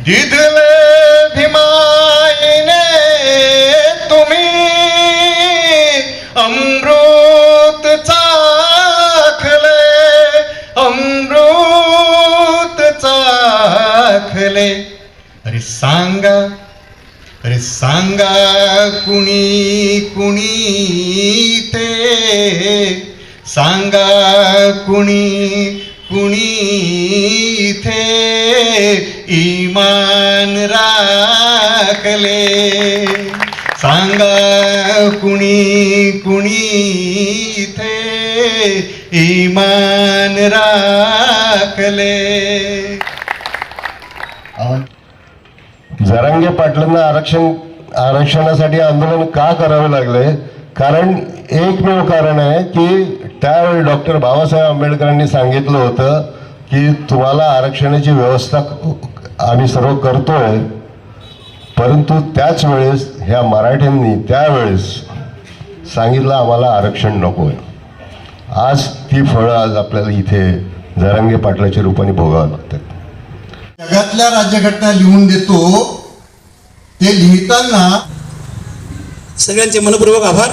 दिधले भीमाईने तुम्ही अमृत चाखले, अमृत चाखले. अरे सांगा, अरे सांगा कुणी कुणी ते, सांगा कुणी कुणी थे ईमान राखले. सांगा कुणी कुणी थे ईमान राखले. जरांगे पाटलांना आरक्षणासाठी आंदोलन का करावे लागले? कारण एकमेव कारण आहे की त्यावेळी डॉक्टर बाबासाहेब आंबेडकरांनी सांगितलं होतं की तुम्हाला आरक्षणाची व्यवस्था आम्ही सर्व करतोय, परंतु त्याच वेळेस ह्या मराठ्यांनी त्यावेळेस सांगितलं आम्हाला आरक्षण नकोय. आज ती फळं आज आपल्याला इथे जरांगे पाटलाच्या रूपाने भोगावं लागतात. जगातल्या राज्यघटना लिहून देतो, ते लिहिताना सगळ्यांचे मनपूर्वक आभार.